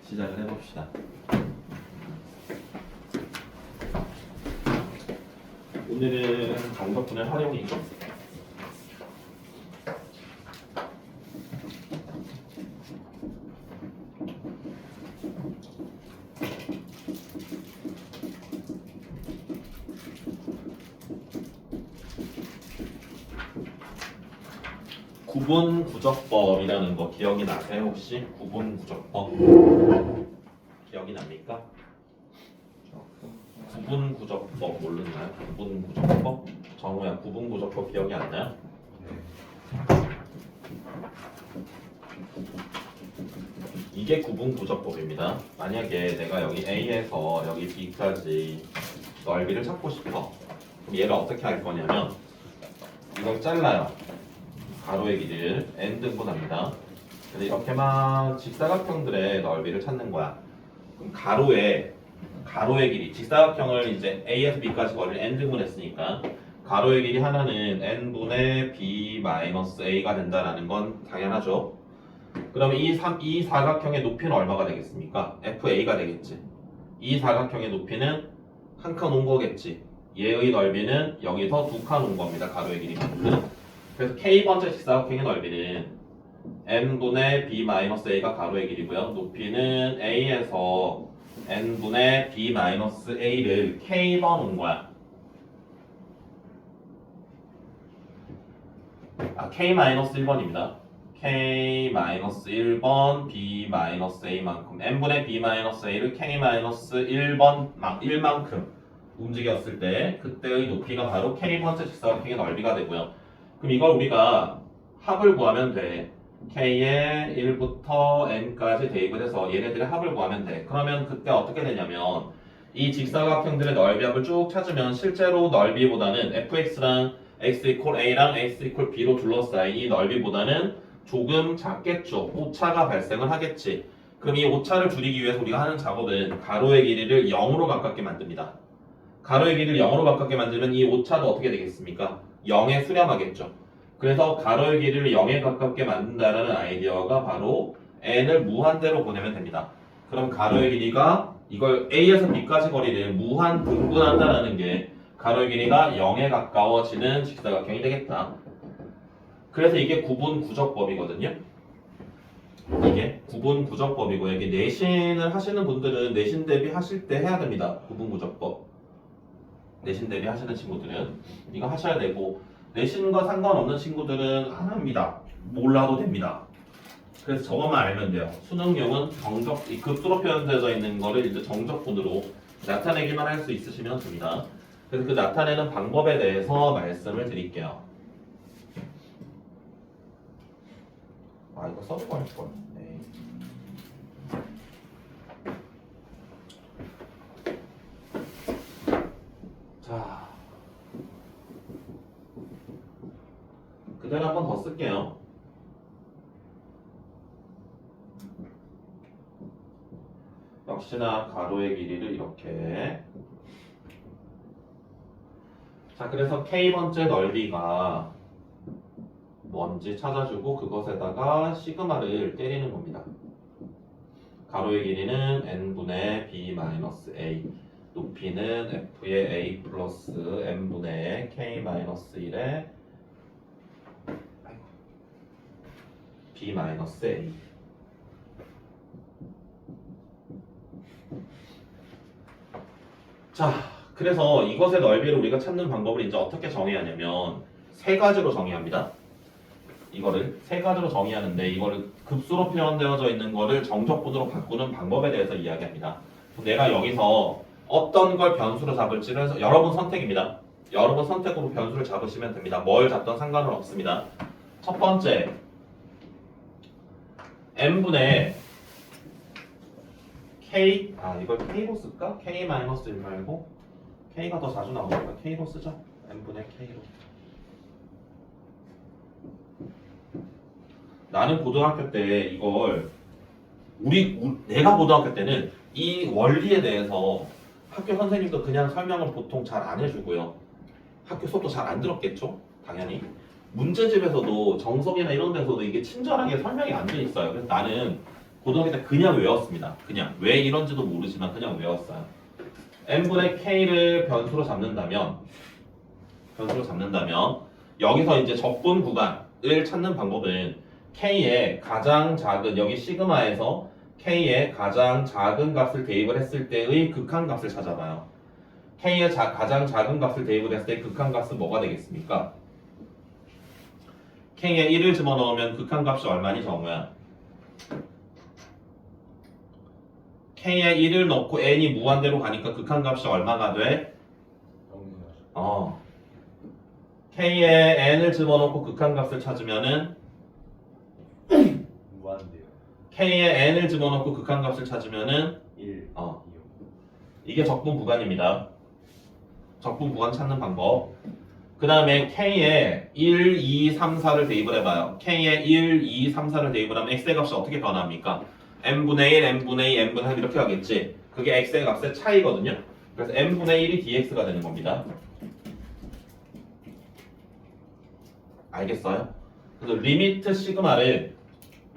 시작을 해봅시다. 오늘은 정적분의 활용이죠. 구분구적법이라는 거 기억이 나세요? 혹시? 구분구적법 기억이 납니까? 구분구적법 모르나요? 구분구적법? 정우야, 구분구적법 기억이 안 나요? 이게 구분구적법입니다. 만약에 내가 여기 A에서 여기 B까지 넓이를 찾고 싶어. 그럼 얘를 어떻게 할 거냐면 이걸 잘라요. 가로의 길이를 n등분합니다. 근데 이렇게 막 직사각형들의 넓이를 찾는 거야. 그럼 가로의 길이, 직사각형을 이제 A에서 B까지 거리를 n등분했으니까 가로의 길이 하나는 n분의 B-A가 된다는 건 당연하죠. 그러면 이 사각형의 높이는 얼마가 되겠습니까? FA가 되겠지. 이 사각형의 높이는 한 칸 온 거겠지. 얘의 넓이는 여기서 두 칸 온 겁니다. 가로의 길이만큼. 그래서 K번째 직사각형의 넓이는 n분의 B-A가 가로의 길이고요. 높이는 A에서 n분의 B-A를 K번 온 거야. K-1번입니다. K-1번 B-A만큼 n분의 B-A를 K-1만큼 움직였을 때 그때의 높이가 바로 K번째 직사각형의 넓이가 되고요. 그럼 이걸 우리가 합을 구하면 돼. K의 1부터 n까지 대입을 해서 얘네들의 합을 구하면 돼. 그러면 그때 어떻게 되냐면 이 직사각형들의 넓이 합을 쭉 찾으면 실제로 넓이보다는 fx랑 x=a랑 x=b로 둘러싸인 이 넓이보다는 조금 작겠죠. 오차가 발생을 하겠지. 그럼 이 오차를 줄이기 위해서 우리가 하는 작업은 가로의 길이를 0으로 가깝게 만듭니다. 가로의 길이를 0으로 가깝게 만들면 이 오차도 어떻게 되겠습니까? 0에 수렴하겠죠. 그래서 가로의 길이를 0에 가깝게 만든다는 아이디어가 바로 n을 무한대로 보내면 됩니다. 그럼 가로의 길이가 이걸 A에서 B까지 거리를 무한 등분한다는 게 가로의 길이가 0에 가까워지는 직사각형이 되겠다. 그래서 이게 구분구적법이거든요. 이게 구분구적법이고 여기 내신을 하시는 분들은 내신 대비 하실 때 해야 됩니다. 구분구적법. 내신 대비 하시는 친구들은 이거 하셔야 되고 내신과 상관없는 친구들은 안 합니다. 몰라도 됩니다. 그래서 저것만 알면 돼요. 수능용은 이 급수로 표현되어 있는 거를 이제 정적분으로 나타내기만 할 수 있으시면 됩니다. 그래서 그 나타내는 방법에 대해서 말씀을 드릴게요. 아, 이거 써두고 할 걸. 네. 자, 그대로 한 번 더 쓸게요. 역시나 가로의 길이를 이렇게. 자, 그래서 K번째 넓이가 뭔지 찾아주고 그것에다가 시그마를 때리는 겁니다. 가로의 길이는 n분의 B-A, 높이는 F의 A 플러스 n분의 K-1의 B-A. 자, 그래서 이것의 넓이를 우리가 찾는 방법을 이제 어떻게 정해야 하냐면 세 가지로 정의합니다. 이거를 세 가지로 정의하는데 이거를 급수로 표현되어져 있는 거를 정적분으로 바꾸는 방법에 대해서 이야기합니다. 내가 여기서 어떤 걸 변수로 잡을지를 해서 여러분 선택입니다. 여러분 선택으로 변수를 잡으시면 됩니다. 뭘 잡든 상관은 없습니다. 첫 번째 n분의 K, 이걸 K로 쓸까? K-1 말고 K가 더 자주 나오니까 K로 쓰죠. n분의 K로. 나는 고등학교 때 이걸 내가 고등학교 때는 이 원리에 대해서 학교 선생님도 그냥 설명을 보통 잘 안 해주고요. 학교 수업도 잘 안 들었겠죠? 당연히. 문제집에서도 정석이나 이런 데서도 이게 친절하게 설명이 안 돼 있어요. 그래서 나는 고등학교 때 그냥 외웠습니다. 그냥 왜 이런지도 모르지만 그냥 외웠어요. n분의 k를 변수로 잡는다면 여기서 이제 적분 구간을 찾는 방법은 k의 가장 작은 여기 시그마에서 k의 가장 작은 값을 대입을 했을 때의 극한값을 찾아봐요. k의 가장 작은 값을 대입을 했을 때 극한값은 뭐가 되겠습니까? k에 1을 집어넣으면 극한값이 얼마니 정우야? k에 1을 넣고 n이 무한대로 가니까 극한값이 얼마가 돼? k에 n을 집어넣고 극한값을 찾으면은 무한대요. k에 n을 집어넣고 극한값을 찾으면은 1, 이게 적분 구간입니다. 적분 구간 찾는 방법. 그 다음에 k에 1, 2, 3, 4를 대입을 해봐요. k에 1, 2, 3, 4를 대입을 하면 x의 값이 어떻게 변합니까? n분의 1, n분의 2, n분의 3 이렇게 하겠지. 그게 x의 값의 차이거든요. 그래서 n분의 1이 dx가 되는 겁니다. 알겠어요? 그래서 리미트 시그마를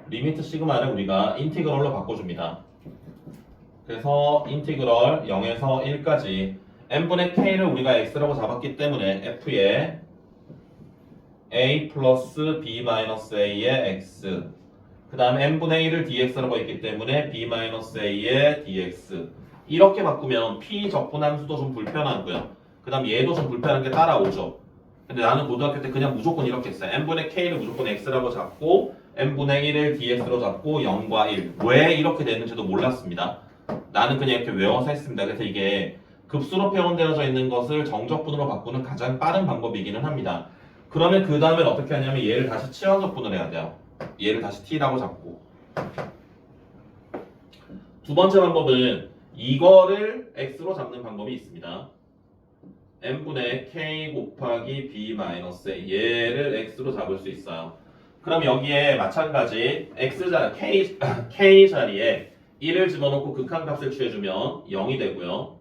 우리가 인티그럴로 바꿔줍니다. 그래서 인티그럴 0에서 1까지 n분의 k를 우리가 x라고 잡았기 때문에 f의 a 플러스 b 마이너스 a의 x 그 다음에 n분의 1을 dx라고 했기 때문에 b 마이너스 a의 dx 이렇게 바꾸면 p 적분함수도 좀 불편하고요. 그 다음 얘도 좀 불편한 게 따라오죠. 근데 나는 고등학교 때 그냥 무조건 이렇게 했어요. n분의 k를 무조건 x라고 잡고 n분의 1을 dx로 잡고 0과 1 왜 이렇게 됐는지도 몰랐습니다. 나는 그냥 이렇게 외워서 했습니다. 그래서 이게 급수로 표현되어져 있는 것을 정적분으로 바꾸는 가장 빠른 방법이기는 합니다. 그러면 그 다음엔 어떻게 하냐면 얘를 다시 치환적분을 해야 돼요. 얘를 다시 t라고 잡고 두 번째 방법은 이거를 x로 잡는 방법이 있습니다. n분의 k 곱하기 b 마이너스 얘를 x로 잡을 수 있어요. 그럼 여기에 마찬가지 k 자리에 1을 집어넣고 극한값을 취해주면 0이 되고요.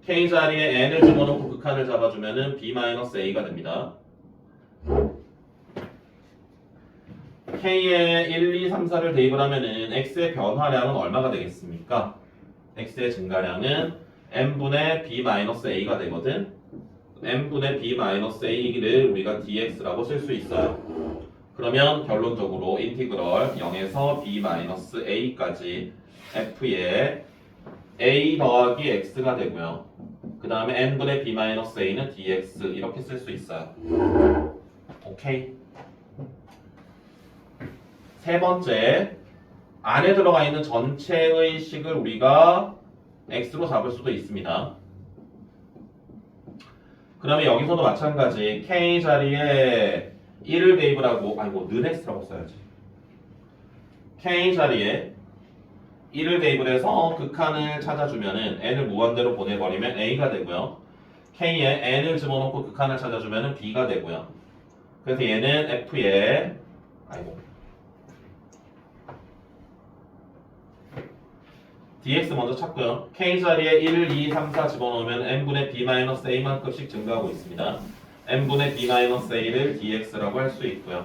k 자리에 n을 집어넣고 극한을 잡아주면 b-a가 됩니다. k에 1, 2, 3, 4를 대입을 하면은 x의 변화량은 얼마가 되겠습니까? x의 증가량은 n분의 b-a가 되거든. n분의 b-a를 우리가 dx라고 쓸 수 있어요. 그러면 결론적으로 인티그럴 0에서 b-a까지 f의 a 더하기 x가 되고요. 그 다음에 n분의 b-a는 dx 이렇게 쓸 수 있어요. 오케이. 세 번째, 안에 들어가 있는 전체의 식을 우리가 x로 잡을 수도 있습니다. 그러면 여기서도 마찬가지 k 자리에 1을 대입을 하고 는 x라고 써야지. k 자리에 1을 대입을 해서 극한을 찾아주면은 n을 무한대로 보내버리면 a가 되고요. k에 n을 집어넣고 극한을 찾아주면은 b가 되고요. 그래서 얘는 f의 dx 먼저 찾고요. k 자리에 1, 2, 3, 4 집어넣으면 n분의 b-a만큼씩 증가하고 있습니다. n분의 b-a를 dx라고 할 수 있고요.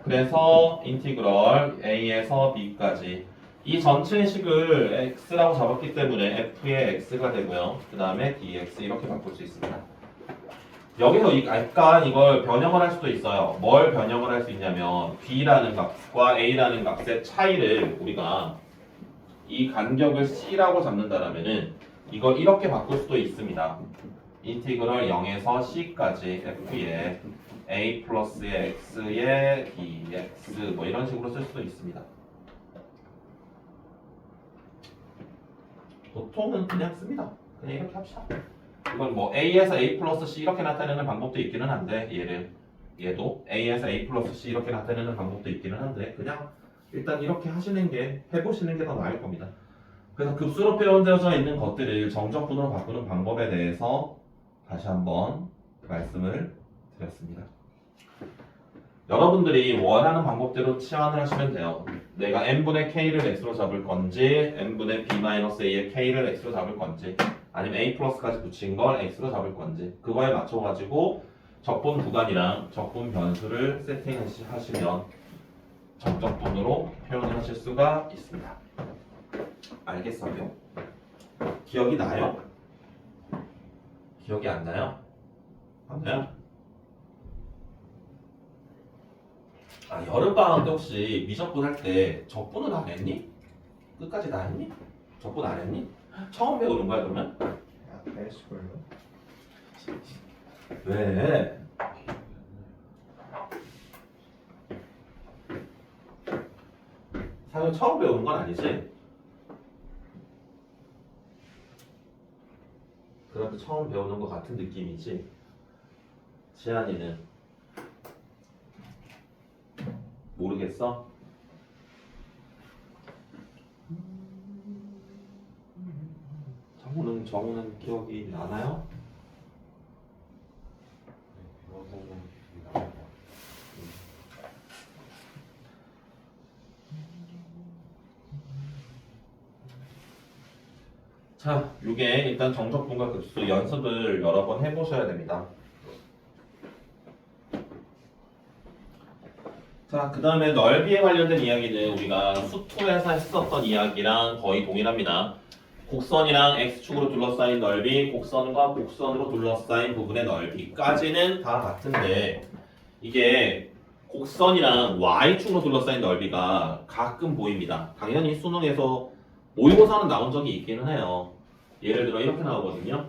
그래서 인티그럴 a에서 b까지 이 전체 식을 x라고 잡았기 때문에 f의 x가 되고요. 그 다음에 dx 이렇게 바꿀 수 있습니다. 여기서 약간 이걸 변형을 할 수도 있어요. 뭘 변형을 할 수 있냐면 b라는 값과 a라는 값의 차이를 우리가 이 간격을 c라고 잡는다라면은 이걸 이렇게 바꿀 수도 있습니다. 인티그럴 0에서 c까지 f의 a 플러스의 x의 dx 뭐 이런 식으로 쓸 수도 있습니다. 보통은 그냥 씁니다. 그냥 이렇게 합시다. 이건 뭐 a에서 a 플러스 c 이렇게 나타내는 방법도 있기는 한데 얘도 a에서 a 플러스 c 이렇게 나타내는 방법도 있기는 한데 그냥 일단 이렇게 하시는 게 해보시는 게 더 나을 겁니다. 그래서 급수로 표현되어져 있는 것들을 정적분으로 바꾸는 방법에 대해서 다시 한번 말씀을 드렸습니다. 여러분들이 원하는 방법대로 치환을 하시면 돼요. 내가 n분의 k를 x로 잡을 건지 n분의 b-a의 k를 x로 잡을 건지 아니면 a 플러스까지 붙인 걸 x로 잡을 건지 그거에 맞춰가지고 적분 구간이랑 적분 변수를 세팅하시면 정적분으로 표현을 하실 수가 있습니다. 알겠어요? 기억이 나요? 기억이 안 나요? 안 나요? 아, 여름방학 때 혹시 미적분 할 때 적분은 안 했니? 끝까지 다 했니? 적분 안 했니? 처음 배우는 거야 그러면? 했을걸요? 왜? 사실 처음 배우는 건 아니지? 그래도 처음 배우는 것 같은 느낌이지? 지한이는 모르겠어? 정우는 기억이 나나요? 자, 이게 일단 정적분과 급수 연습을 여러 번 해보셔야 됩니다. 자, 그 다음에 넓이에 관련된 이야기는 우리가 수투에서 했었던 이야기랑 거의 동일합니다. 곡선이랑 x축으로 둘러싸인 넓이, 곡선과 곡선으로 둘러싸인 부분의 넓이까지는 다 같은데 이게 곡선이랑 y축으로 둘러싸인 넓이가 가끔 보입니다. 당연히 수능에서 모의고사는 나온 적이 있기는 해요. 예를 들어 이렇게 나오거든요.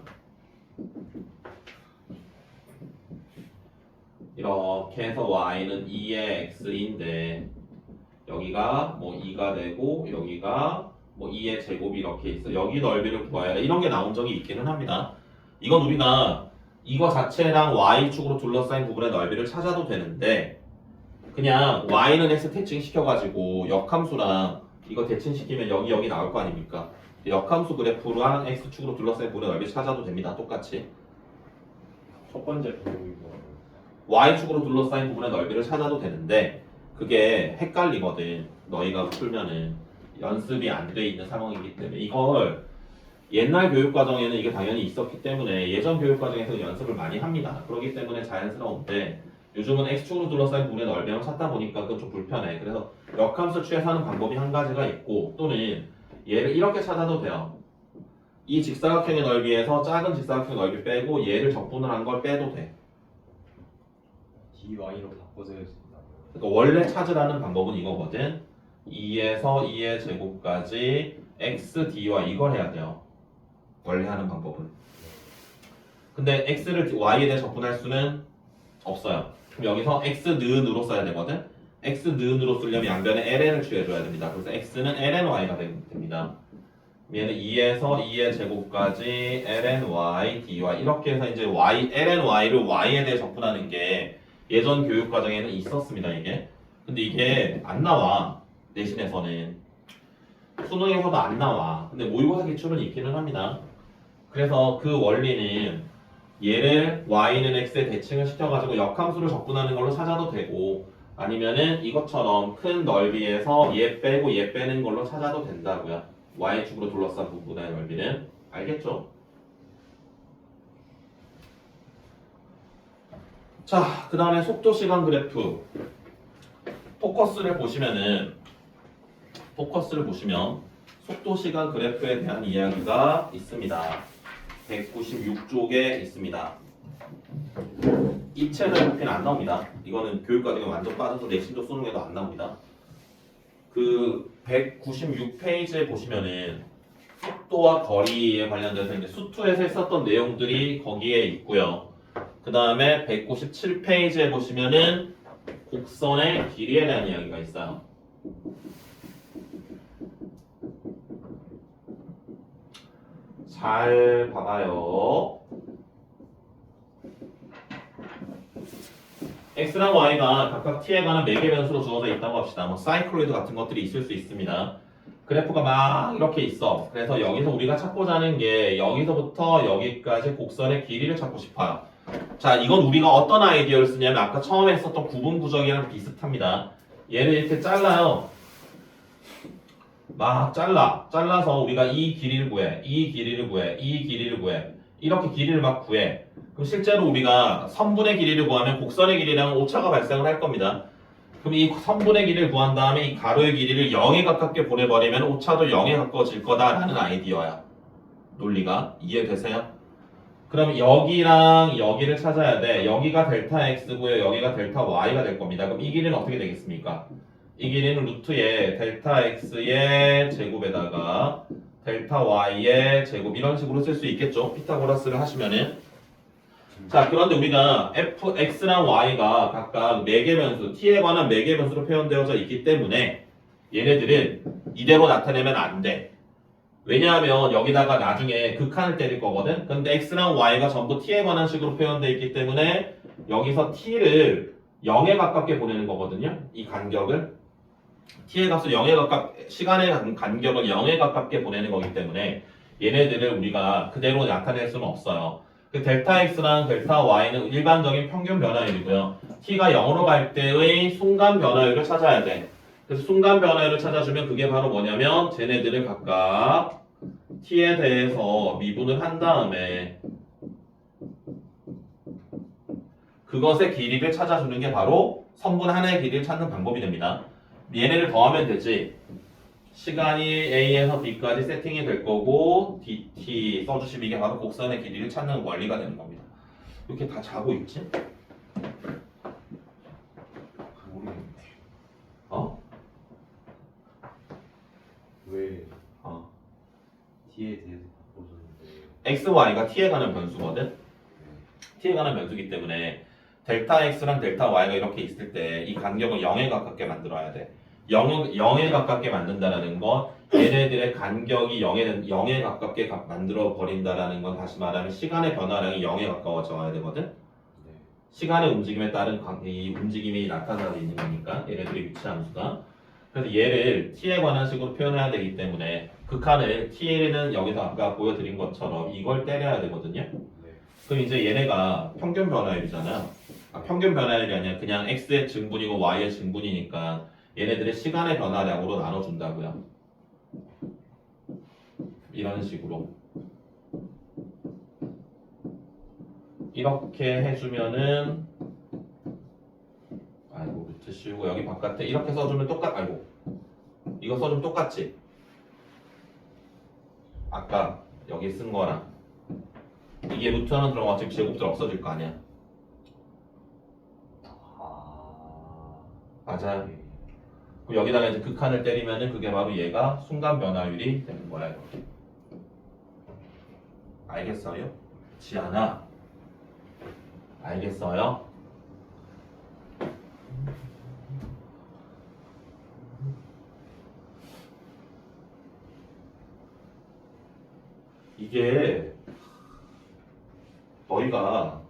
이렇게 해서 y는 2의 x인데 여기가 뭐 2가 되고 여기가 뭐 2의 제곱이 이렇게 있어. 여기 넓이를 구해야 돼. 이런 게 나온 적이 있기는 합니다. 이건 우리가 이거 자체랑 y축으로 둘러싸인 부분의 넓이를 찾아도 되는데 그냥 y는 x 대칭시켜가지고 역함수랑 이거 대칭시키면 여기 나올 거 아닙니까? 역함수 그래프랑 x축으로 둘러싸인 부분의 넓이 찾아도 됩니다. 똑같이. 첫 번째 부분이고 y축으로 둘러싸인 부분의 넓이를 찾아도 되는데 그게 헷갈리거든. 너희가 풀면은 연습이 안 돼 있는 상황이기 때문에 이걸 옛날 교육과정에는 이게 당연히 있었기 때문에 예전 교육과정에서 연습을 많이 합니다. 그렇기 때문에 자연스러운데 요즘은 x축으로 둘러싸인 부분의 넓이를 찾다 보니까 그건 좀 불편해. 그래서 역함수 취해서 하는 방법이 한 가지가 있고 또는 얘를 이렇게 찾아도 돼요. 이 직사각형의 넓이에서 작은 직사각형의 넓이 빼고 얘를 적분을 한 걸 빼도 돼. dy로 바꿔서 했습니다. 그러니까 원래 찾으라는 방법은 이거거든. 2에서 2의 제곱까지 x, dy 이걸 해야 돼요. 원래 하는 방법은. 근데 x를 y에 대해 적분할 수는 없어요. 그럼 여기서 x 는으로 써야 되거든. x 는으로 쓰려면 양변에 ln을 취해줘야 됩니다. 그래서 x는 lny가 됩니다. 얘는 2에서 2의 제곱까지 lny, dy 이렇게 해서 이제 y, lny를 y에 대해 적분하는 게 예전 교육 과정에는 있었습니다. 이게. 근데 이게 안 나와. 내신에서는. 수능에서도 안 나와. 근데 모의고사 기출은 있기는 합니다. 그래서 그 원리는 얘를 y는 x에 대칭을 시켜가지고 역함수를 적분하는 걸로 찾아도 되고 아니면은 이것처럼 큰 넓이에서 얘 빼고 얘 빼는 걸로 찾아도 된다고요. y축으로 둘러싼 부분의 넓이는. 알겠죠? 자, 그 다음에 속도 시간 그래프 포커스를 보시면 속도 시간 그래프에 대한 이야기가 있습니다. 196쪽에 있습니다. 입체 그래프는 안 나옵니다. 이거는 교육과정에 완전 빠져서 내신도 수능에도 안 나옵니다. 그 196페이지에 보시면은 속도와 거리에 관련돼서 이제 수투에서 했었던 내용들이 거기에 있고요. 그 다음에 197페이지에 보시면은 곡선의 길이에 대한 이야기가 있어요. 잘 봐봐요. x랑 y가 각각 t에 관한 매개 변수로 주어져 있다고 합시다. 뭐 사이클로이드 같은 것들이 있을 수 있습니다. 그래프가 막 이렇게 있어. 그래서 여기서 우리가 찾고자 하는 게 여기서부터 여기까지 곡선의 길이를 찾고 싶어요. 자, 이건 우리가 어떤 아이디어를 쓰냐면 아까 처음에 했었던 구분 구적이랑 비슷합니다. 얘를 이렇게 잘라요. 막 잘라서 우리가 이 길이를 구해, 이 길이를 구해, 이 길이를 구해. 이렇게 길이를 막 구해. 그럼 실제로 우리가 선분의 길이를 구하면 곡선의 길이랑 오차가 발생을 할 겁니다. 그럼 이 선분의 길이를 구한 다음에 이 가로의 길이를 0에 가깝게 보내버리면 오차도 0에 가까워질 거다라는 아이디어야. 논리가 이해되세요? 그럼 여기랑 여기를 찾아야 돼. 여기가 델타 x고요. 여기가 델타 y가 될 겁니다. 그럼 이 길이는 어떻게 되겠습니까? 이 길이는 루트에 델타 x의 제곱에다가 델타 y의 제곱 이런 식으로 쓸 수 있겠죠. 피타고라스를 하시면은. 자, 그런데 우리가 x랑 y가 각각 매개변수, t에 관한 매개변수로 표현되어져 있기 때문에 얘네들은 이대로 나타내면 안 돼. 왜냐하면 여기다가 나중에 극한을 때릴 거거든. 근데 x랑 y가 전부 t에 관한 식으로 표현되어 있기 때문에 여기서 t를 0에 가깝게 보내는 거거든요. 이 간격을 t의 값을 0에 시간의 간격을 0에 가깝게 보내는 거기 때문에 얘네들을 우리가 그대로 나타낼 수는 없어요. 그 델타 x랑 델타 y는 일반적인 평균 변화율이고요. t가 0으로 갈 때의 순간 변화율을 찾아야 돼. 그래서 순간 변화율을 찾아주면 그게 바로 뭐냐면 쟤네들을 각각 t에 대해서 미분을 한 다음에 그것의 길이를 찾아주는 게 바로 선분 하나의 길이를 찾는 방법이 됩니다. 얘네를 더하면 되지. 시간이 A에서 B까지 세팅이 될 거고 dt 써주시면 이게 바로 곡선의 길이를 찾는 원리가 되는 겁니다. 이렇게 다 자고 있지? 모르겠네. 어? 왜 어. T에 대해서 바꿔줬는데. x, y가 t에 관한 변수거든? t에 관한 변수기 때문에 델타 x랑 델타 y가 이렇게 있을 때 이 간격을 0에 가깝게 만들어야 돼. 0에 가깝게 만든다라는 건 얘네들의 간격이 0에 가깝게 만들어 버린다라는 건 다시 말하면 시간의 변화량이 0에 가까워져야 되거든? 네. 시간의 움직임에 따른 이 움직임이 나타나고 있는 거니까 얘네들의 위치 함수가. 그래서 얘를 t에 관한 식으로 표현해야 되기 때문에 극한을 t는 여기서 아까 보여드린 것처럼 이걸 때려야 되거든요. 네. 그럼 이제 얘네가 평균 변화율이잖아요. 평균 변화율이 아니라 그냥 x의 증분이고 y의 증분이니까 얘네들의 시간의 변화량으로 나눠준다고요. 이런 식으로. 이렇게 해주면은 아이고 루트 씌우고 여기 바깥에 이렇게 써주면 아이고 이거 써주면 똑같지? 아까 여기 쓴 거랑 이게 루트 하나 들어가면 지금 제곱들 없어질 거 아니야. 맞아요. 네. 그럼 여기다가 이제 극한을 때리면은 그게 바로 얘가 순간 변화율이 되는 거야. 이렇게. 알겠어요? 지안아. 알겠어요? 이게 너희가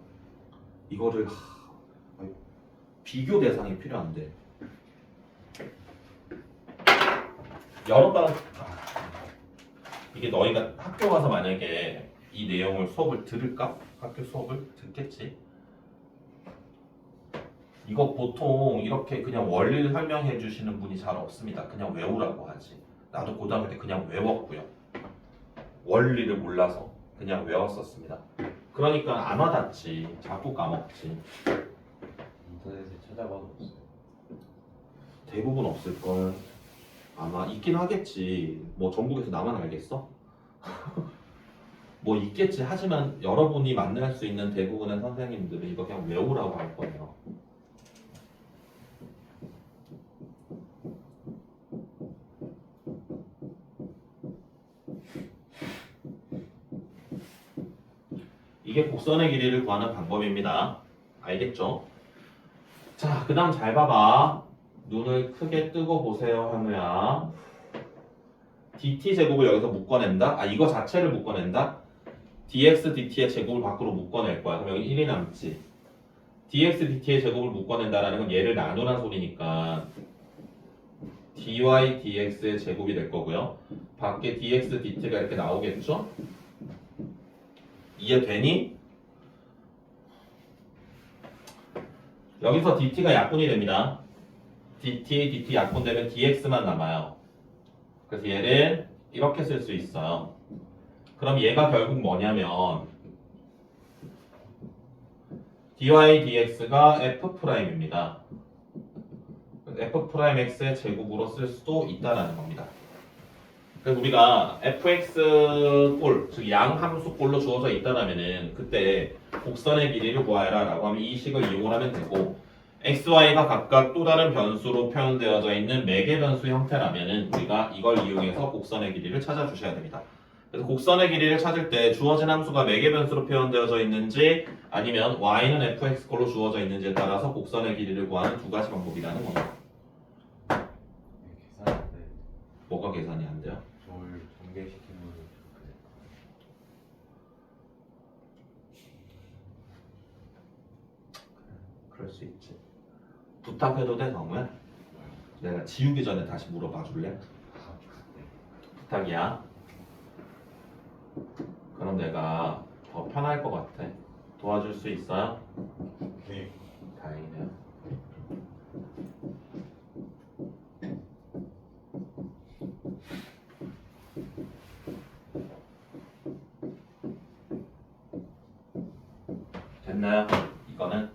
이거를 비교 대상이 필요한데 여러 번 이게 너희가 학교 가서 만약에 이 내용을 수업을 들을까? 학교 수업을 듣겠지? 이거 보통 이렇게 그냥 원리를 설명해 주시는 분이 잘 없습니다. 그냥 외우라고 하지. 나도 고등학교 때 그냥 외웠고요. 원리를 몰라서 그냥 외웠었습니다. 그러니까 안 와닿지. 자꾸 까먹지. 인터넷에 찾아봐도 없어요. 대부분 없을걸. 아마 있긴 하겠지. 뭐 전국에서 나만 알겠어? 뭐 있겠지. 하지만 여러분이 만날 수 있는 대부분의 선생님들은 이거 그냥 외우라고 할 거예요. 이게 곡선의 길이를 구하는 방법입니다. 알겠죠? 자, 그 다음 잘 봐봐. 눈을 크게 뜨고 보세요, 현우야. dt 제곱을 여기서 묶어낸다? 이거 자체를 묶어낸다? dx, dt의 제곱을 밖으로 묶어낼 거야. 그럼 여기 1이 남지. dx, dt의 제곱을 묶어낸다라는 건 얘를 나누란 소리니까 dy, dx의 제곱이 될 거고요. 밖에 dx, dt가 이렇게 나오겠죠? 이해되니? 여기서 dt가 약분이 됩니다. dt 약분되면 dx만 남아요. 그래서 얘를 이렇게 쓸 수 있어요. 그럼 얘가 결국 뭐냐면 dy dx가 f'입니다. f'x의 제곱으로 쓸 수도 있다라는 겁니다. 그래서 우리가 fx 꼴, 즉 양함수 꼴로 주어져 있다라면은 그때 곡선의 길이를 구하라라고 하면 이 식을 이용을 하면 되고 xy가 각각 또 다른 변수로 표현되어져 있는 매개 변수 형태라면은 우리가 이걸 이용해서 곡선의 길이를 찾아주셔야 됩니다. 그래서 곡선의 길이를 찾을 때 주어진 함수가 매개 변수로 표현되어져 있는지 아니면 y는 fx 꼴로 주어져 있는지에 따라서 곡선의 길이를 구하는 두 가지 방법이라는 겁니다. 계산이 안 돼. 뭐가 계산이 안 돼요? 저를 전개시키는 거는 그렇게 그럴 수 있지. 부탁해도 돼, 정우야? 내가 지우기 전에 다시 물어봐 줄래? 부탁이야. 그럼 내가 더 편할 것 같아. 도와줄 수 있어요? 네. 다행이네요. 됐나요? 이거는?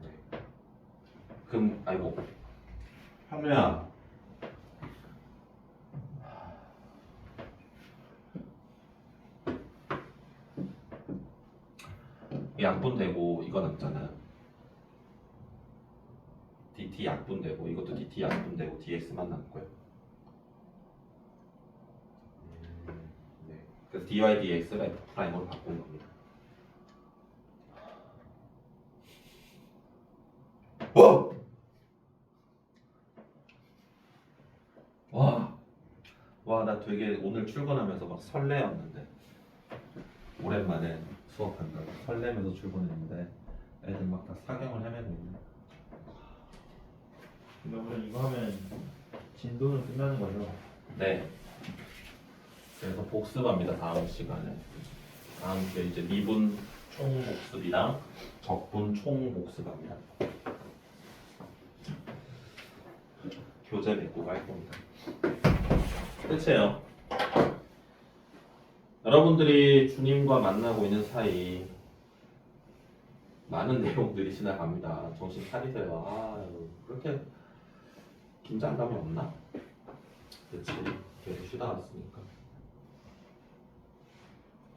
네. 그럼 아이고 현우야 약분되고 이거 남잖아. dt 약분되고 이것도 dt 약분되고 dx만 남고요. 네. 그래서 dy dx를 f'으로 바꾼 겁니다. 와! 와! 와, 나 되게 오늘 출근하면서 막 설레었는데 오랜만에 수업한다고 설레면서 출근했는데 애들 막 다 사경을 헤매고 있네. 그러면 이거 하면 진도는 끝나는 거죠? 네. 그래서 복습합니다. 다음 시간에. 다음 주에 이제 미분 총 복습이랑 적분 총 복습합니다. 교재 맺고 갈 겁니다. 끝이에요. 여러분들이 주님과 만나고 있는 사이 많은 내용들이 지나갑니다. 정신 차리세요. 아, 그렇게 긴장감이 없나? 그렇지. 계속 쉬다 왔으니까.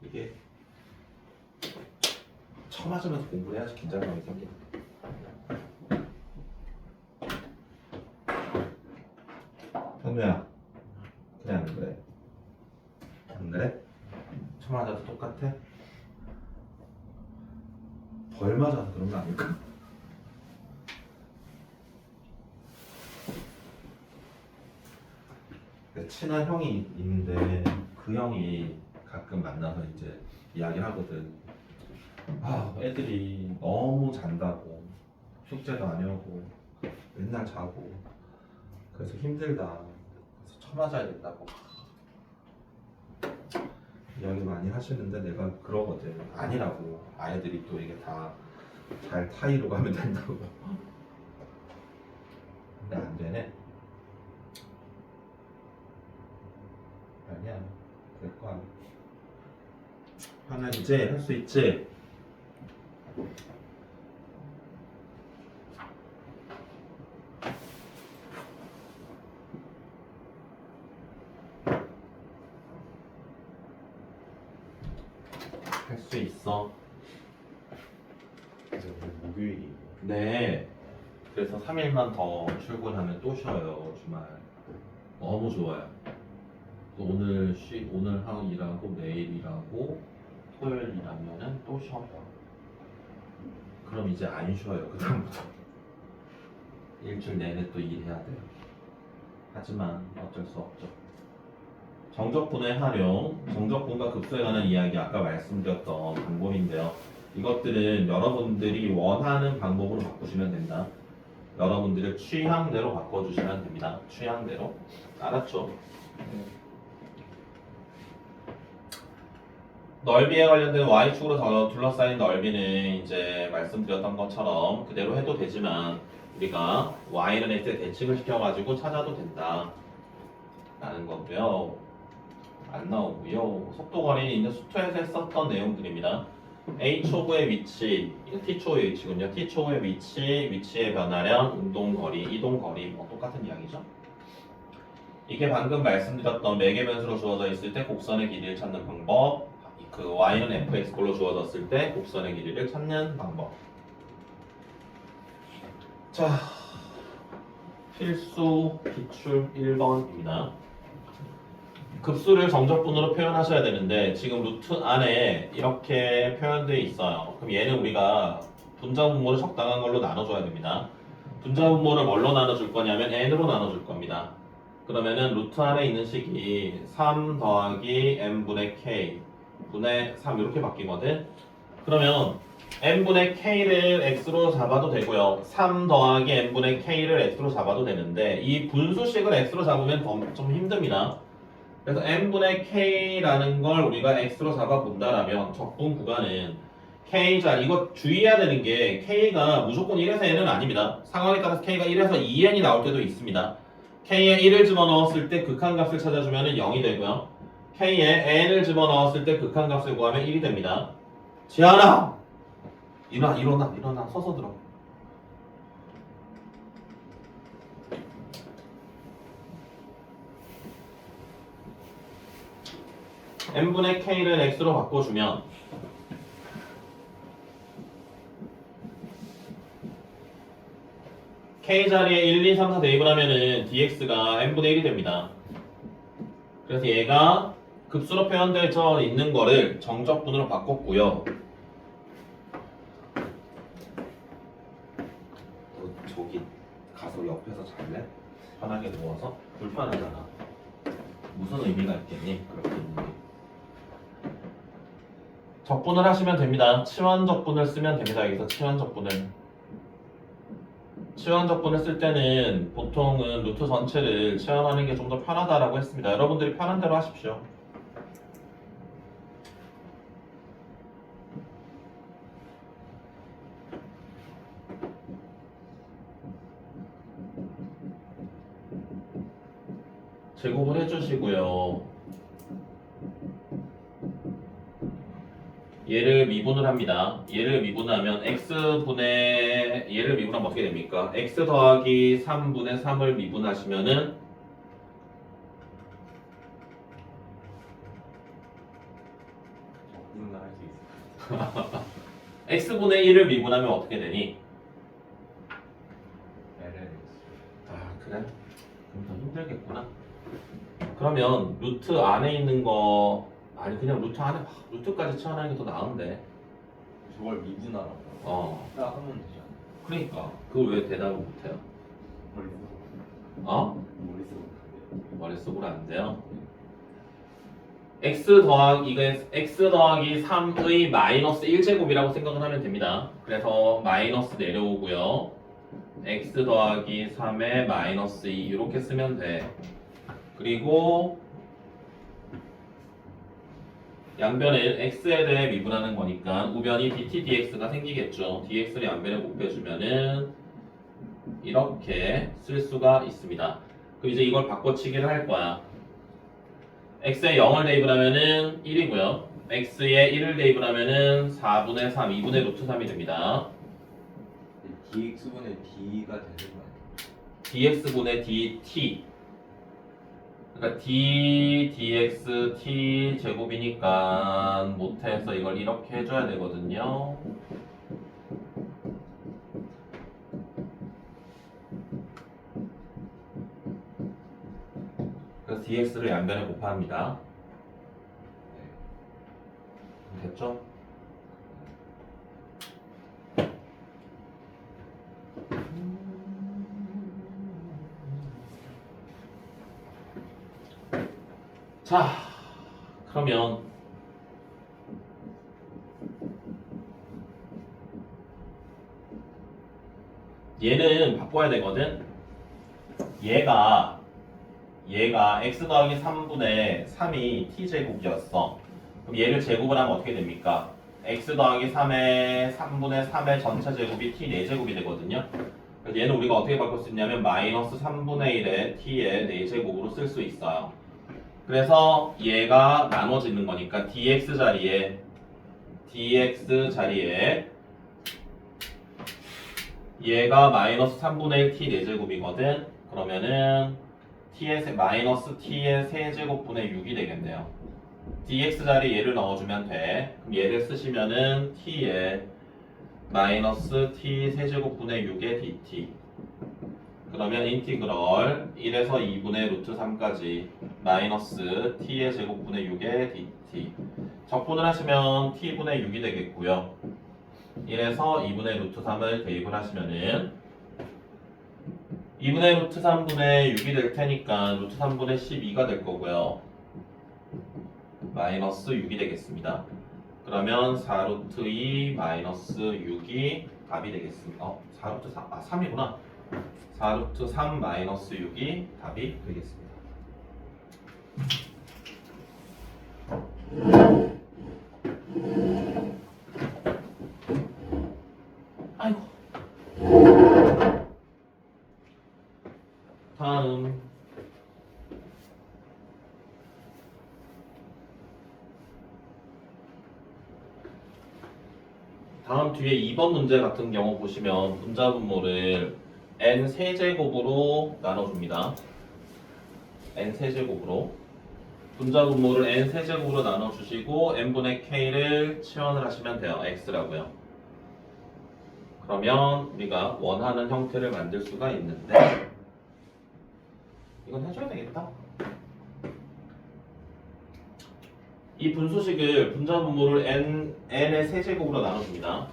이게 처맞으면서 공부를 해야지 긴장감이 생기는 현우야, 그래 안 그래? 안 그래? 처맞아도 똑같아? 벌 맞아서 그런 거 아닐까? 친한 형이 있는데 그 형이 가끔 만나서 이제 이야기를 하거든. 아, 애들이 너무 잔다고 숙제도 안 해오고 맨날 자고 그래서 힘들다. 그래서 쳐맞아야겠다고 이야기 많이 하시는데 내가 그러거든. 아니라고. 아이들이 또 이게 다 잘 타이로 가면 된다고. 근데 안 되네. 아니야, 될 거야. 하나 이제 할 수 있지? 할 수 있어. 그래서 오늘 목요일이에요. 네. 그래서 3일만 더 출근하면 또 쉬어요, 주말. 너무 좋아요. 오늘 하루 일하고 내일 일하고 토요일 일하면은 또 쉬어요. 그럼 이제 안 쉬어요, 그다음부터. 일주일 내내 또 일해야 돼요. 하지만 어쩔 수 없죠. 정적분의 활용, 정적분과 급수에 관한 이야기 아까 말씀드렸던 방법인데요. 이것들은 여러분들이 원하는 방법으로 바꾸시면 된다. 여러분들의 취향대로 바꿔주시면 됩니다. 취향대로. 알았죠? 넓이에 관련된 y축으로 둘러싸인 넓이는 이제 말씀드렸던 것처럼 그대로 해도 되지만 우리가 y는 x에 대칭을 시켜가지고 찾아도 된다 라는 거고요. 안 나오고요. 속도거리는 이제 수투에서 했었던 내용들입니다. H초구의 위치, 이거 T초구의 위치군요. T초구의 위치의 변화량, 운동거리, 이동거리 뭐 똑같은 이야기죠. 이게 방금 말씀드렸던 매개 변수로 주어져 있을 때 곡선의 길이를 찾는 방법, 그 y는 fx꼴로 주어졌을 때 곡선의 길이를 찾는 방법. 자, 필수 기출 1번입니다. 급수를 정적분으로 표현하셔야 되는데 지금 루트 안에 이렇게 표현되어 있어요. 그럼 얘는 우리가 분자분모를 적당한 걸로 나눠줘야 됩니다. 분자분모를 뭘로 나눠줄 거냐면 n으로 나눠줄 겁니다. 그러면은 루트 안에 있는 식이 3 더하기 n분의 k 분의 3 이렇게 바뀌거든. 그러면 n분의 k를 x로 잡아도 되고요. 3 더하기 n분의 k를 x로 잡아도 되는데 이 분수식을 x로 잡으면 좀 힘듭니다. 그래서 n분의 k라는 걸 우리가 x로 잡아본다라면 적분 구간은 k자리, 이거 주의해야 되는 게 k가 무조건 1에서 n은 아닙니다. 상황에 따라서 k가 1에서 2n이 나올 때도 있습니다. k에 1을 집어넣었을 때 극한값을 찾아주면 0이 되고요. k에 n을 집어넣었을 때 극한값을 구하면 1이 됩니다. 지아나! 일어나 서서 들어. n분의 k를 x로 바꿔주면 k 자리에 1, 2, 3, 4 대입을 하면은 dx가 n분의 1이 됩니다. 그래서 얘가 급수로 표현되어 있는 거를 정적분으로 바꿨고요. 너 저기 가서 옆에서 잘래? 편하게 누워서? 불편하잖아. 무슨 의미가 있겠니? 그렇게 있는 게. 적분을 하시면 됩니다. 치환적분을 쓰면 됩니다. 여기서 치환적분을 쓸 때는 보통은 루트 전체를 치환하는 게 좀 더 편하다라고 했습니다. 여러분들이 편한 대로 하십시오. 제곱을 해주시고요. 얘를 미분을 합니다. 얘를 미분하면 얘를 미분하면 어떻게 됩니까? x 더하기 3분의 3을 미분하시면은 적분을 할 수 있어. x분의 1을 미분하면 어떻게 되니? LLX. 아 그래? 그럼 더 힘들겠구나. 그러면 루트 안에 있는 거 아니 그냥 루트 안에 루트까지 치환하는 게 더 나은데. 저걸 미분하라고. 딱 하면 되지 않아? 그러니까 그걸 왜 대답을 못해요? 머릿속으로. 어? 머릿속으로. 머릿속으로 안 돼요? x 더하기 3의 마이너스 1제곱이라고 생각을 하면 됩니다. 그래서 마이너스 내려오고요. x 더하기 3의 마이너스 2 이렇게 쓰면 돼. 그리고 양변을 x에 대해 미분하는 거니까 우변이 dt dx가 생기겠죠. dx를 양변에 곱해주면은 이렇게 쓸 수가 있습니다. 그럼 이제 이걸 바꿔치기를 할 거야. x에 0을 대입을 하면은 1이고요. x에 1을 대입을 하면은 4분의 3, 2분의 루트 3이 됩니다. dx분의 d가 되는 거 아니야? dx분의 dt. 그러니까 d dx t 제곱이니까 못해서 이걸 이렇게 해줘야 되거든요. 그래서 dx를 양변에 곱합니다. 됐죠? 자, 그러면 얘는 바꿔야 되거든. 얘가 x 더하기 3분의 3이 t제곱이었어. 그럼 얘를 제곱을 하면 어떻게 됩니까? x 더하기 3의 3분의 3의 전체 제곱이 t 4제곱이 되거든요. 그래서 얘는 우리가 어떻게 바꿀 수 있냐면 마이너스 3분의 1의 t의 4제곱으로 쓸 수 있어요. 그래서 얘가 나눠지는 거니까 dx 자리에 dx 자리에 얘가 마이너스 3분의 1 t 4제곱이거든. 그러면은 마이너스 t의 세제곱분의 6이 되겠네요. dx 자리에 얘를 넣어주면 돼. 그럼 얘를 쓰시면은 t에 마이너스 t 세제곱분의 6의 dt. 그러면 인티그럴 1에서 2분의 루트 3까지 마이너스 t의 제곱분의 6의 dt. 적분을 하시면 t분의 6이 되겠고요. 1에서 2분의 루트 3을 대입을 하시면은 2분의 루트 3분의 6이 될 테니까 루트 3분의 12가 될 거고요. 마이너스 6이 되겠습니다. 그러면 4루트 2 마이너스 6이 답이 되겠습니다. 4루트 3, 3이구나. 4루트 3 마이너스 6이 답이 되겠습니다. 아이고. 다음 뒤에 2번 문제 같은 경우 보시면 분자분모를 n 세제곱으로 나눠줍니다. n 세제곱으로 분자분모를 n 세제곱으로 나눠주시고 n분의 k를 치환을 하시면 돼요. x라고요. 그러면 우리가 원하는 형태를 만들 수가 있는데 이건 해줘야 되겠다. 이 분수식을 분자분모를 n의 세제곱으로 나눠줍니다.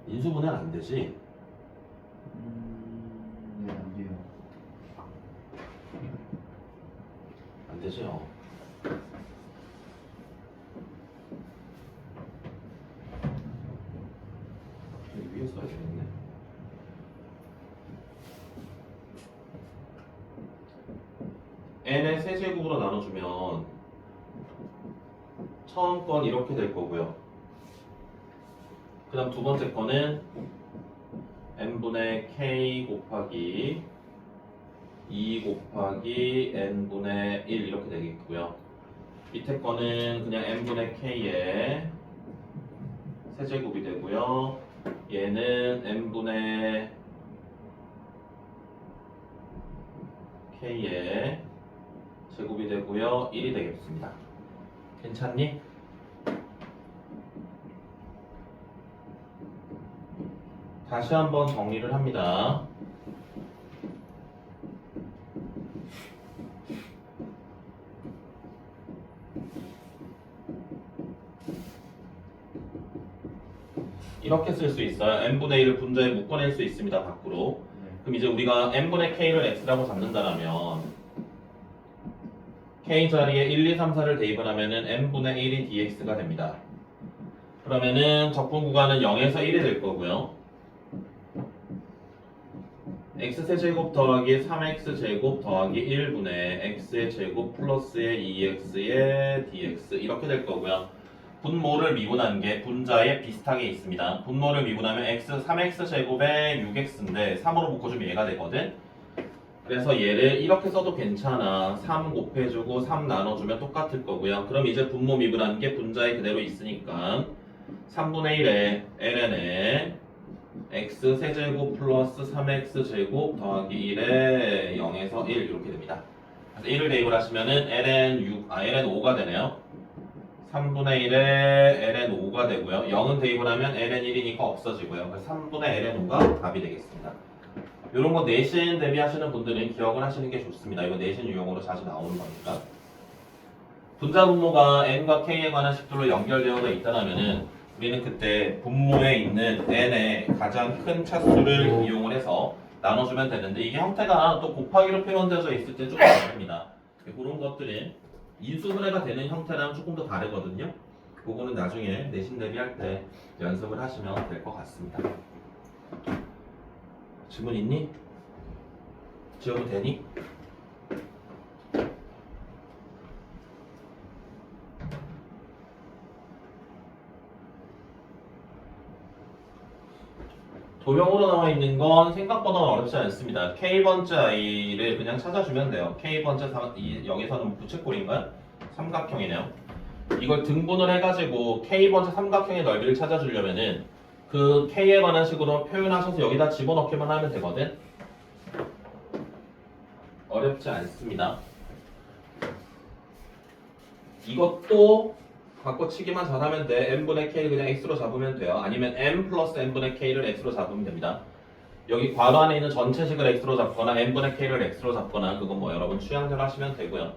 인수분해는 안 되지? 네, 안 돼요. 안 되죠. 여기 위에 써야 되겠네. n의 세제곱으로 나눠주면 처음 건 이렇게 될 거고요. 그 다음 두 번째 거는 n분의 k 곱하기 2 곱하기 n분의 1 이렇게 되겠고요. 밑에 거는 그냥 n분의 k의 세제곱이 되고요. 얘는 n분의 k의 제곱이 되고요. 1이 되겠습니다. 괜찮니? 다시 한번 정리를 합니다. 이렇게 쓸 수 있어요. n분의 1을 분자에 묶어낼 수 있습니다. 밖으로. 그럼 이제 우리가 n분의 k를 x라고 잡는다면 k 자리에 1, 2, 3, 4를 대입을 하면은 n분의 1이 dx가 됩니다. 그러면은 적분 구간은 0에서 1이 될 거고요. x세제곱 더하기 3x제곱 더하기 1분의 x의 제곱 플러스의 2x의 dx 이렇게 될 거고요. 분모를 미분한 게 분자에 비슷하게 있습니다. 분모를 미분하면 x 3x제곱에 6x인데 3으로 묶어주면 얘가 되거든. 그래서 얘를 이렇게 써도 괜찮아. 3 곱해주고 3 나눠주면 똑같을 거고요. 그럼 이제 분모 미분한 게 분자에 그대로 있으니까 3분의 1에 ln에 x 세제곱 플러스 3x제곱 더하기 1에 0에서 1 이렇게 됩니다. 그래서 1을 대입을 하시면은 ln 5가 되네요. 3분의 1에 ln 5가 되고요. 0은 대입을 하면 ln 1이니까 없어지고요. 그래서 3분의 ln 5가 답이 되겠습니다. 이런 거 내신 대비하시는 분들은 기억을 하시는 게 좋습니다. 이거 내신 유형으로 자주 나오는 거니까. 분자 분모가 n과 k에 관한 식들로 연결되어 있다면은 우리는 그때 분모에 있는 n의 가장 큰 차수를 이용을 해서 나눠주면 되는데 이게 형태가 또 곱하기로 표현되어져 있을 때 조금 다릅니다. 그런 것들은 인수분해가 되는 형태랑 조금 더 다르거든요. 그거는 나중에 내신 대비할 때 연습을 하시면 될 것 같습니다. 질문 있니? 지워도 되니? 도형으로 나와 있는 건 생각보다 어렵지 않습니다. K번째 i를 그냥 찾아주면 돼요. K번째 여기서는 부채꼴인가요? 삼각형이네요. 이걸 등분을 해가지고 K번째 삼각형의 넓이를 찾아주려면은 그 K에 관한 식으로 표현하셔서 여기다 집어넣기만 하면 되거든. 어렵지 않습니다. 이것도 바꿔치기만 잘하면 돼. n분의 k를 그냥 x로 잡으면 돼요. 아니면 m 플러스 n분의 k를 x로 잡으면 됩니다. 여기 괄호 안에 있는 전체식을 x로 잡거나 n분의 k를 x로 잡거나 그건 뭐 여러분 취향대로 하시면 되고요.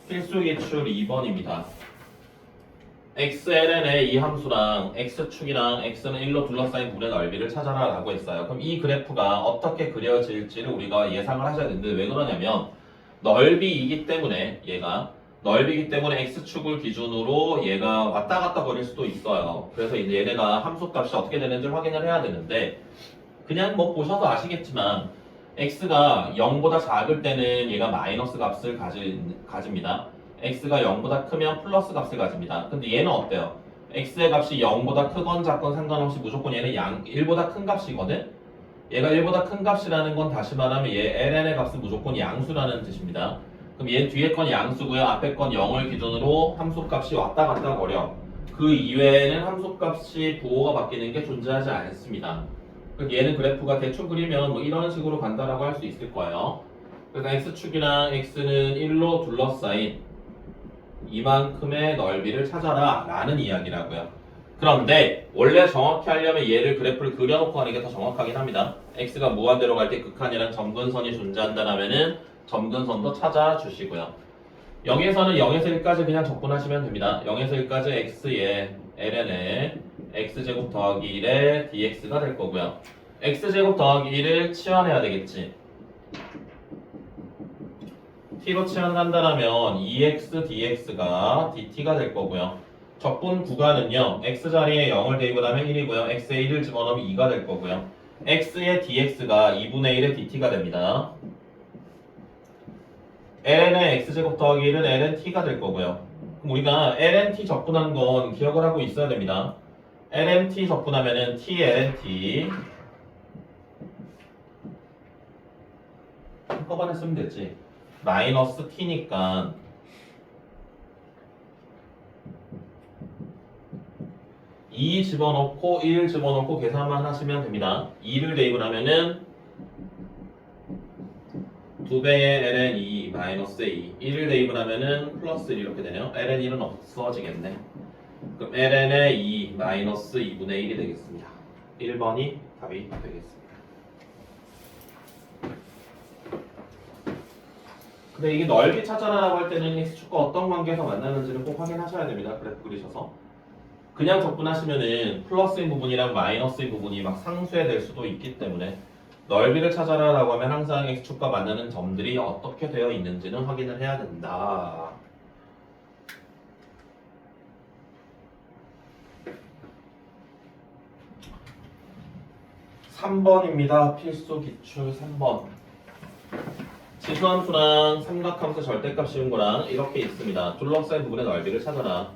필수 기출 2번입니다. xln의 이 함수랑 x축이랑 x는 1로 둘러싸인 물의 넓이를 찾아라 라고 했어요. 그럼 이 그래프가 어떻게 그려질지를 우리가 예상을 하셔야 되는데 왜 그러냐면 넓이이기 때문에 얘가 넓이기 때문에 x축을 기준으로 얘가 왔다 갔다 거릴 수도 있어요. 그래서 이제 얘네가 함수값이 어떻게 되는지 확인을 해야 되는데 그냥 뭐 보셔서 아시겠지만 x가 0보다 작을 때는 얘가 마이너스 값을 가집니다. x가 0보다 크면 플러스 값을 가집니다. 근데 얘는 어때요? x의 값이 0보다 크건 작건 상관없이 무조건 얘는 1보다 큰 값이거든? 얘가 1보다 큰 값이라는 건 다시 말하면 얘 ln의 값은 무조건 양수라는 뜻입니다. 그럼 얘 뒤에 건 양수고요. 앞에 건 0을 기준으로 함수값이 왔다 갔다 거려. 그 이외에는 함수값이 부호가 바뀌는 게 존재하지 않습니다. 얘는 그래프가 대충 그리면 뭐 이런 식으로 간다라고 할 수 있을 거예요. 그래서 x축이랑 x는 1로 둘러싸인 이만큼의 넓이를 찾아라 라는 이야기라고요. 그런데 원래 정확히 하려면 얘를 그래프를 그려놓고 하는 게 더 정확하긴 합니다. x가 무한대로 갈 때 극한이랑 점근선이 존재한다라면은 점근선도 찾아주시고요. 0에서는 0에서 1까지 그냥 적분하시면 됩니다. 0에서 1까지 x의 ln의 x제곱 더하기 1의 dx가 될 거고요. x제곱 더하기 1을 치환해야 되겠지. t로 치환한다면 2x dx가 dt가 될 거고요. 적분 구간은요. x자리에 0을 대입을 하면 1이고요. x에 1을 집어넣으면 2가 될 거고요. x의 dx가 2분의 1의 dt가 됩니다. ln의 x제곱 더하기 1은 lnt가 될 거고요. 그럼 우리가 lnt 적분한 건 기억을 하고 있어야 됩니다. lnt 적분하면은 t lnt 한꺼번에 쓰면 되지. 마이너스 t니까 2 집어넣고 1 집어넣고 계산만 하시면 됩니다. 2를 대입을 하면은 2배의 ln 2 마이너스 2 1을 대입을 하면은 플러스 1 이렇게 되네요. ln 1은 없어지겠네. 그럼 ln의 2 마이너스 2분의 1이 되겠습니다. 1번이 답이 되겠습니다. 근데 이게 넓이 찾아라라고 할 때는 x축과 어떤 관계에서 만나는지를 꼭 확인하셔야 됩니다. 그래프 그리셔서 그냥 적분하시면은 플러스인 부분이랑 마이너스인 부분이 막 상쇄될 수도 있기 때문에 넓이를 찾아라라고 하면 항상 x축과 만나는 점들이 어떻게 되어 있는지는 확인을 해야 된다. (3번입니다) 필수 기출 3번. 지수함수랑 삼각함수 절대값 씌운 거랑 이렇게 있습니다. 둘러싸인 부분의 넓이를 찾아라.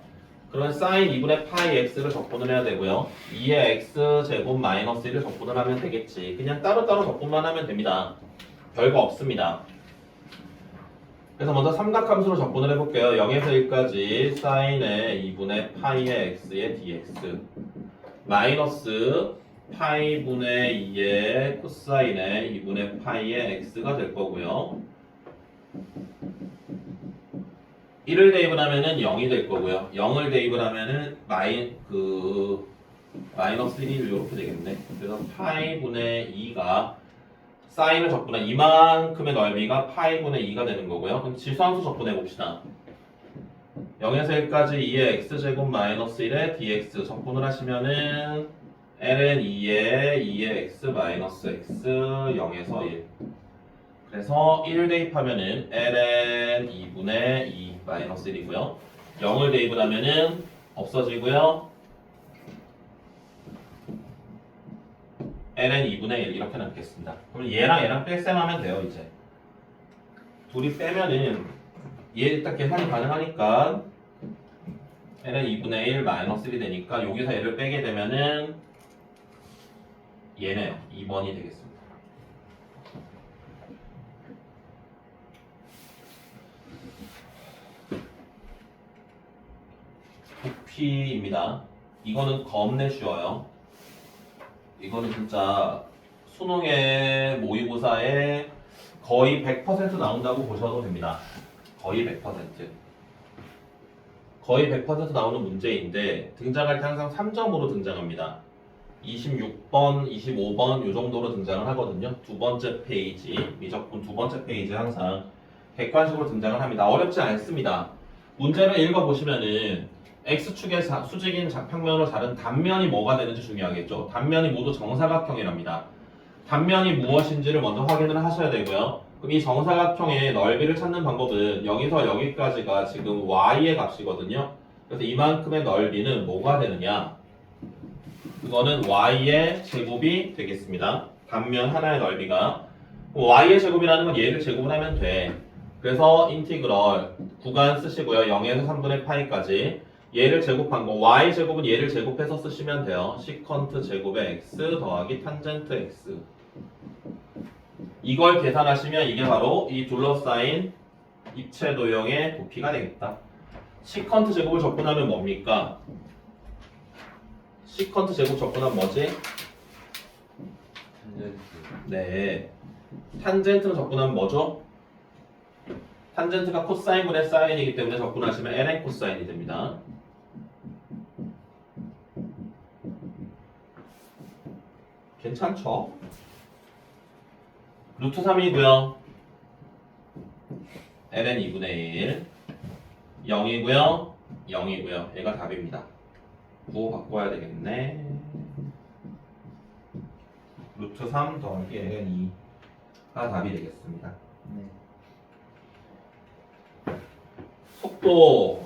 그러면 sin 2분의 파이 x를 적분을 해야 되고요. 2의 x제곱 마이너스 1을 적분을 하면 되겠지. 그냥 따로따로 적분만 하면 됩니다. 별거 없습니다. 그래서 먼저 삼각함수로 적분을 해볼게요. 0에서 1까지 sin의 2분의 파이의 x의 dx 마이너스 파이분의 2의 코사인의 2분의 파이의 x가 될 거고요. 1을 대입을 하면은 0이 될 거고요. 0을 대입을 하면은 마이너스 1이 이렇게 되겠네. 그래서 파이분의 2가 사인을 적분한 이만큼의 넓이가 파이분의 2가 되는 거고요. 그럼 지수함수 적분해 봅시다. 0에서 1까지 2의 x제곱 마이너스 1의 dx 적분을 하시면은 ln 2의 x 마이너스 x 0에서 1 그래서 1을 대입하면은 ln 2분의 2 마이너스 1이고요. 0을 대입을 하면은 없어지고요. ln 2분의 1 이렇게 남겠습니다. 그럼 얘랑 뺄셈 하면 돼요. 이제 둘이 빼면은 얘 일단 계산이 가능하니까 ln 2분의 1 마이너스 1이 되니까 여기서 얘를 빼게 되면은 얘네요. 2번이 되겠습니다. 부피입니다. 이거는 겁내 쉬워요. 이거는 진짜 수능의 모의고사에 거의 100% 나온다고 보셔도 됩니다. 거의 100%. 거의 100% 나오는 문제인데 등장할 때 항상 3점으로 등장합니다. 26번, 25번 이 정도로 등장을 하거든요. 두 번째 페이지, 미적분 두 번째 페이지에 항상 객관식으로 등장을 합니다. 어렵지 않습니다. 문제를 읽어보시면은 X축의 수직인 평면으로 자른 단면이 뭐가 되는지 중요하겠죠. 단면이 모두 정사각형이랍니다. 단면이 무엇인지를 먼저 확인을 하셔야 되고요. 그럼 이 정사각형의 넓이를 찾는 방법은 여기서 여기까지가 지금 y의 값이거든요. 그래서 이만큼의 넓이는 뭐가 되느냐? 그거는 y의 제곱이 되겠습니다. 단면 하나의 넓이가. y의 제곱이라는 건 얘를 제곱을 하면 돼. 그래서 인티그럴 구간 쓰시고요. 0에서 3분의 파이까지 얘를 제곱한 거 y 제곱은 얘를 제곱해서 쓰시면 돼요. 시컨트 제곱의 x 더하기 탄젠트 x. 이걸 계산하시면 이게 바로 이 둘러싸인 입체 도형의 부피가 되겠다. 시컨트 제곱을 접근하면 뭡니까? 시컨트 제곱 접근하면 뭐지? 탄젠트. 네. 탄젠트는 접근하면 뭐죠? 탄젠트가 코사인분의 사인이기 때문에 접근하시면 ln 코사인이 됩니다. 괜찮죠? 루트 3이고요. ln 2분의 1 0이고요. 0이고요. 얘가 답입니다. 구호 바꿔야 되겠네. 루트 3 더하기 ln 2가 답이 되겠습니다. 네. 속도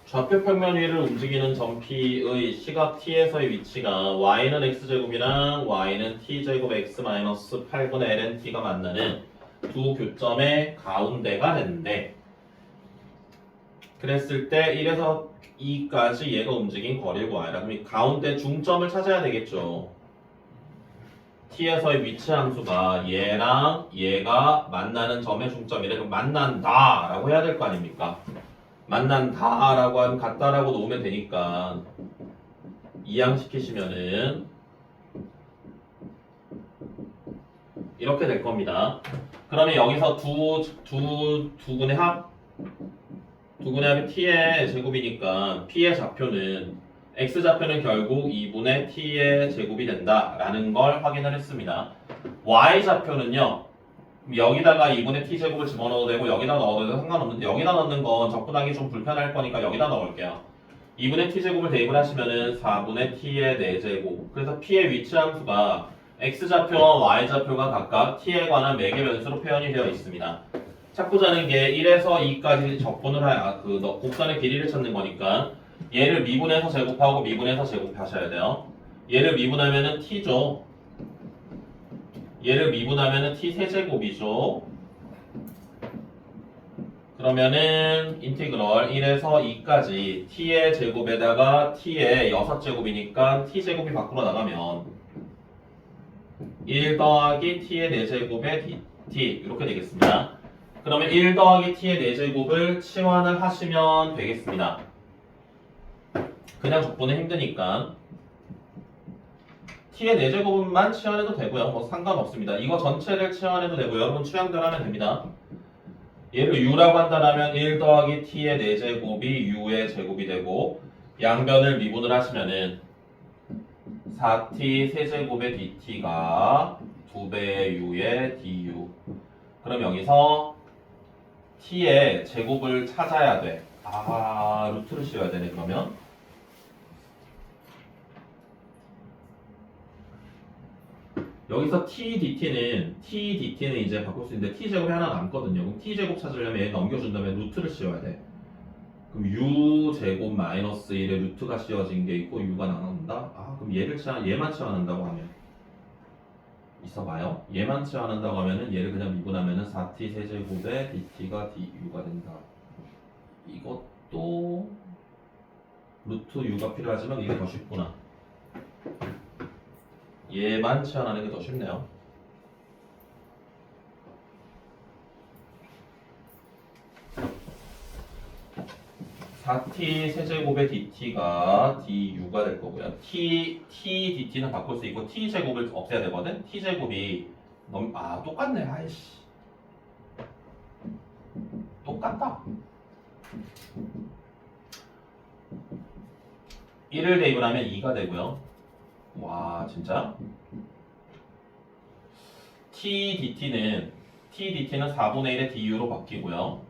좌표 평면 위를 움직이는 점피의 시각 t에서의 위치가 y는 x제곱이랑 y는 t제곱 x-8분의 ln t가 만나는 두 교점의 가운데가 되는데 그랬을 때 1에서 2까지 얘가 움직인 거리를 구하라. 그럼 이 가운데 중점을 찾아야 되겠죠. t에서의 위치 함수가 얘랑 얘가 만나는 점의 중점이래. 그럼 만난다 라고 해야 될 거 아닙니까? 만난다 라고 하면 같다라고 놓으면 되니까 이항시키시면은 이렇게 될 겁니다. 그러면 여기서 두 분의 합이 t의 제곱이니까 p의 좌표는 x좌표는 결국 2분의 t의 제곱이 된다라는 걸 확인을 했습니다. y좌표는요. 여기다가 2분의 t제곱을 집어넣어도 되고 여기다 넣어도 상관없는데 여기다 넣는 건 접근하기 좀 불편할 거니까 여기다 넣을게요. 2분의 t제곱을 대입을 하시면은 4분의 t의 4제곱. 그래서 p의 위치 함수가 x좌표와 y좌표가 각각 t에 관한 매개 변수로 표현이 되어 있습니다. 찾고자 하는 게 1에서 2까지 적분을 곡선의 길이를 찾는 거니까 얘를 미분해서 제곱하고 미분해서 제곱하셔야 돼요. 얘를 미분하면은 t죠. 얘를 미분하면은 t 세제곱이죠. 그러면은 인티그럴 1에서 2까지 t의 제곱에다가 t의 6제곱이니까 t제곱이 밖으로 나가면 1 더하기 t의 4제곱의 dt 이렇게 되겠습니다. 그러면 1 더하기 t의 4제곱을 치환을 하시면 되겠습니다. 그냥 적분은 힘드니까 t의 4제곱만 치환해도 되고요. 뭐 상관없습니다. 이거 전체를 치환해도 되고요. 여러분 취향대로 하면 됩니다. 얘를 u라고 한다면 1 더하기 t의 4제곱이 u의 제곱이 되고 양변을 미분을 하시면은 4t 세제곱의 dt가 2배의 u의 du. 그럼 여기서 t의 제곱을 찾아야 돼. 루트를 씌워야 되네 그러면. 여기서 t dt는 이제 바꿀 수 있는데 t제곱이 하나 남거든요. 그럼 t제곱 찾으려면 얘 넘겨준 다음에 루트를 씌워야 돼. 그럼 u제곱 마이너스 1에 루트가 씌워진 게 있고 u가 나온다? 그럼 얘만 치환한다고 하면 있어봐요. 얘만 치환한다고 하면은 얘를 그냥 미분하면은 4t 세제곱에 dt가 du가 된다. 이것도 루트 u가 필요하지만 이게 더 쉽구나. 얘만 치환하는 게 더 쉽네요. (4t) 세제곱의 dt가 du가 될 거고요. t dt는 바꿀 수 있고 t 제곱을 없애야 되거든. t 제곱이 똑같네. 아이씨. 똑같다. 1을 대입을 하면 2가 되고요. 와, 진짜? t dt는 4분의 1의 du로 바뀌고요.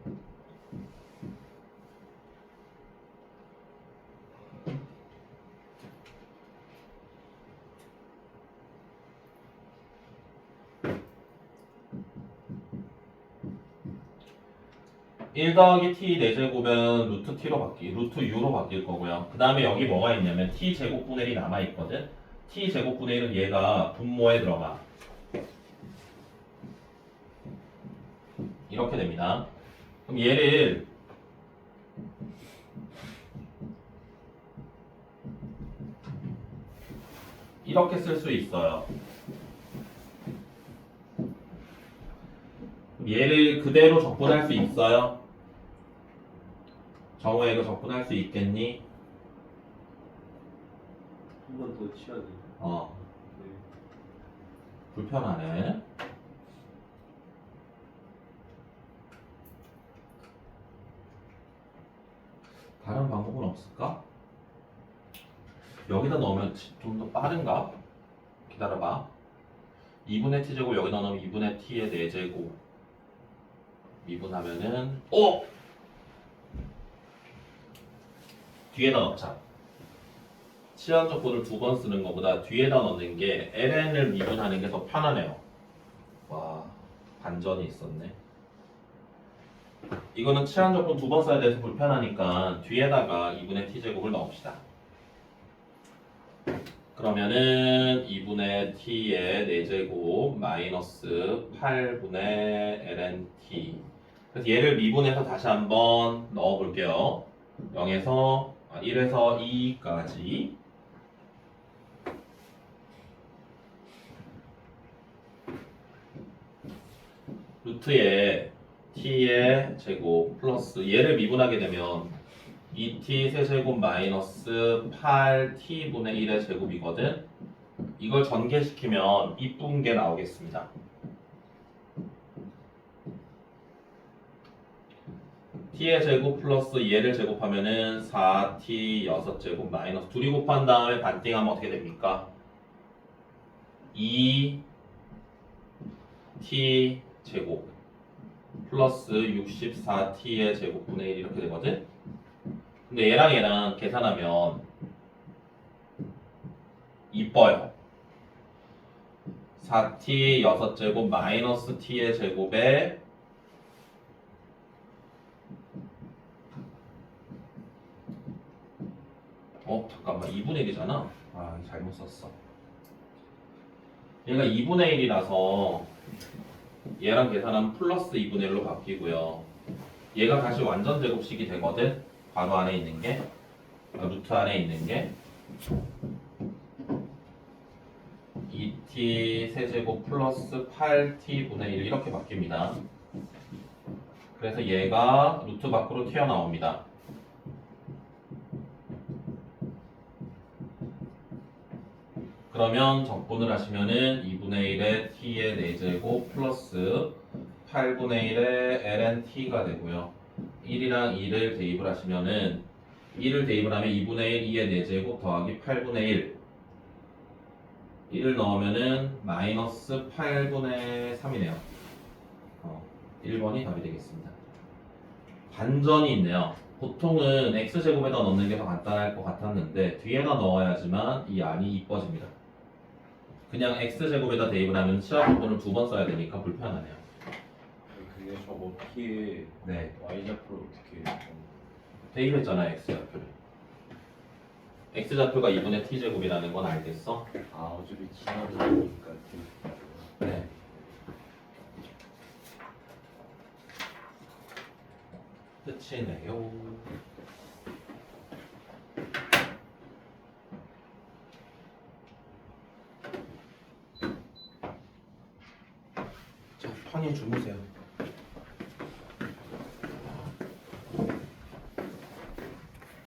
(1 더하기 t) 4제곱은 루트 u로 바뀔 거고요. 그 다음에 여기 뭐가 있냐면 t 제곱분의 1이 남아있거든. t 제곱분의 1은 얘가 분모에 들어가. 이렇게 됩니다. 그럼 얘를 이렇게 쓸 수 있어요. 그럼 얘를 그대로 적분할 수 있어요? 정우야, 이거 적분할 수 있겠니? 한 번 더 치야 돼. 네. 불편하네. 다른 방법은 없을까? 여기다 넣으면 좀 더 빠른가? 기다려봐. 2분의 t제곱 여기다 넣으면 2분의 t의 4제곱 미분하면은 뒤에다 넣자. 치환 적분을 2번 쓰는 것보다 뒤에다 넣는 게 ln을 미분하는 게 더 편하네요. 와, 반전이 있었네. 이거는 치환 적분 2번 써야 돼서 불편하니까 뒤에다가 2분의 t제곱을 넣읍시다. 그러면은 2분의 t의 4제곱 마이너스 8분의 lnt. 그래서 얘를 미분해서 다시 한번 넣어볼게요. 1에서 2까지. 루트에 t의 제곱 플러스 얘를 미분하게 되면 2t 세제곱 마이너스 8t분의 1의 제곱이거든. 이걸 전개시키면 이쁜 게 나오겠습니다. t의 제곱 플러스 얘를 제곱하면은 4t 6제곱 마이너스 둘이 곱한 다음에 반띵하면 어떻게 됩니까? 2t 제곱 플러스 64t의 제곱분의 1 이렇게 되거든. 근데 얘랑 계산하면 이뻐요. 4t 6제곱 마이너스 t의 제곱에 잠깐만 2분의 1이잖아. 잘못 썼어. 얘가 2분의 1이라서 얘랑 계산하면 플러스 2분의 1로 바뀌고요. 얘가 다시 완전 제곱식이 되거든. 괄호 안에 있는 게 루트 안에 있는 게 2t 세제곱 플러스 8t분의 1 이렇게 바뀝니다. 그래서 얘가 루트 밖으로 튀어나옵니다. 그러면 적분을 하시면은 2분의 1의 t의 4제곱 플러스 8분의 1의 lnt가 되고요. 1이랑 2를 대입을 하시면은 1을 대입을 하면 2분의 1, 2의 4제곱 더하기 8분의 1 1을 넣으면은 마이너스 8분의 3이네요. 1번이 답이 되겠습니다. 반전이 있네요. 보통은 x제곱에다 넣는 게 더 간단할 것 같았는데 뒤에다 넣어야지만 이 안이 이뻐집니다. 그냥 x제곱에다 대입을 하면 치환적분을 2번 써야 되니까 불편하네요. 그게 저거 t에 네. y좌표를 어떻게 대입했잖아요, x좌표를. x좌표가 2분의 t제곱이라는 건 알겠어? 어차피 지나다니까 네. 끝이. 끝이네요. 자, 편히 주무세요.